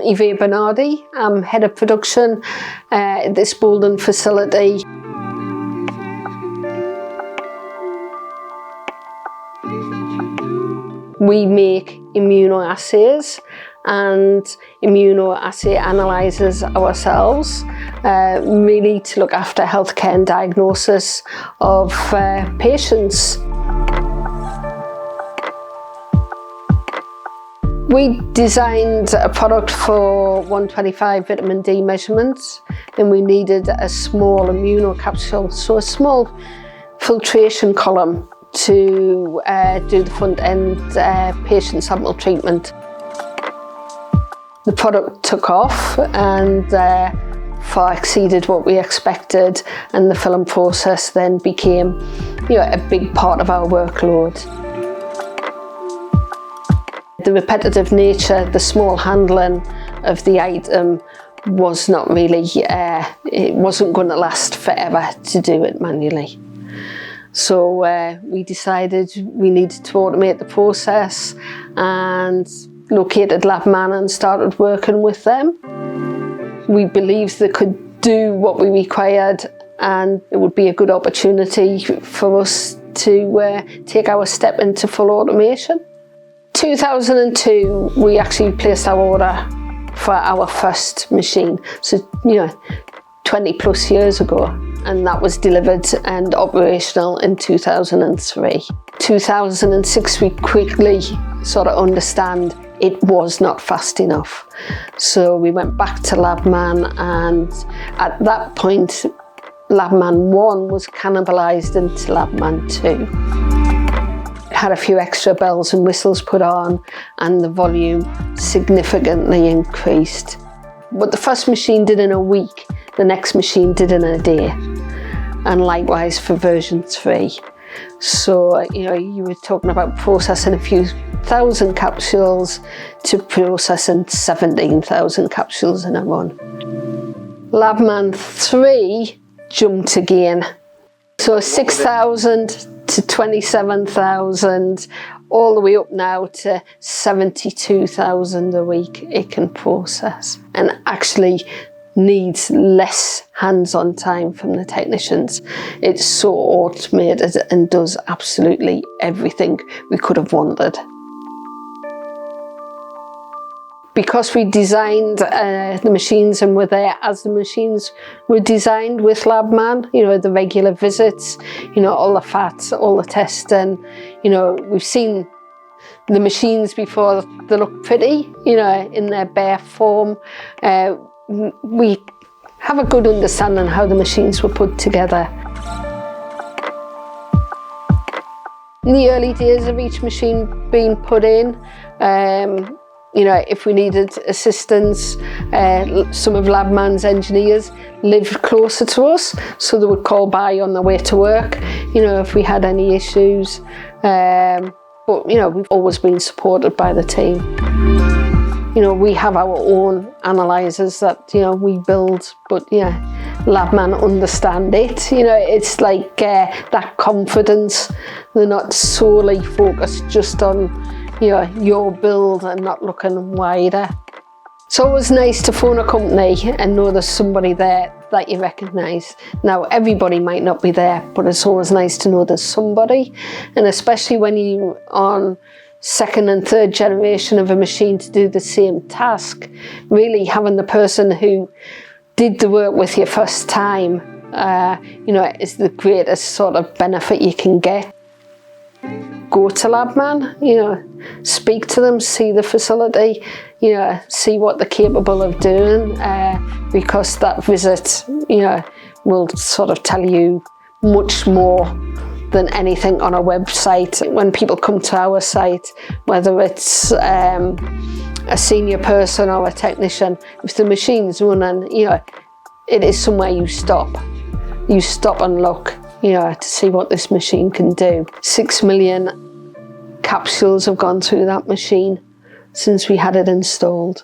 I'm Eva Bernardi. I'm head of production at this Bolton facility. We make immunoassays and immunoassay analyzers ourselves, really to look after healthcare and diagnosis of patients. We designed a product for 125 vitamin D measurements, and we needed a small immuno capsule, so a small filtration column to do the front-end patient sample treatment. The product took off and far exceeded what we expected, and the filling process then became, a big part of our workload. The repetitive nature, the small handling of the item was not really, it wasn't going to last forever to do it manually. So we decided we needed to automate the process and located Labman and started working with them. We believed they could do what we required, and it would be a good opportunity for us to take our step into full automation. 2002, we actually placed our order for our first machine, so 20 plus years ago, and that was delivered and operational in 2003. 2006, we quickly sort of understand it was not fast enough, so we went back to Labman, and at that point Labman 1 was cannibalized into Labman 2. Had a few extra bells and whistles put on, and the volume significantly increased. What the first machine did in a week, the next machine did in a day, and likewise for version 3. So you were talking about processing a few thousand capsules to processing 17,000 capsules in a run. Labman 3 jumped again, so 6,000 to 27,000, all the way up now to 72,000 a week it can process, and actually needs less hands-on time from the technicians. It's so automated and does absolutely everything we could have wanted. Because we designed the machines and were there as the machines were designed with Labman, the regular visits, all the fats, all the testing, we've seen the machines before. They look pretty, in their bare form. We have a good understanding how the machines were put together. In the early days of each machine being put in, if we needed assistance, some of Labman's engineers lived closer to us, so they would call by on their way to work, if we had any issues. But, we've always been supported by the team. We have our own analyzers that, we build, but Labman understand it. It's like that confidence. They're not solely focused just on your build and not looking wider. It's always nice to phone a company and know there's somebody there that you recognise. Now, everybody might not be there, but it's always nice to know there's somebody, and especially when you're on second and third generation of a machine to do the same task, really having the person who did the work with you first time, is the greatest sort of benefit you can get. Go to Labman, speak to them, see the facility, see what they're capable of doing, because that visit, will sort of tell you much more than anything on a website. When people come to our site, whether it's a senior person or a technician, if the machine's running, it is somewhere you stop. You stop and look, to see what this machine can do. 6 million capsules have gone through that machine since we had it installed.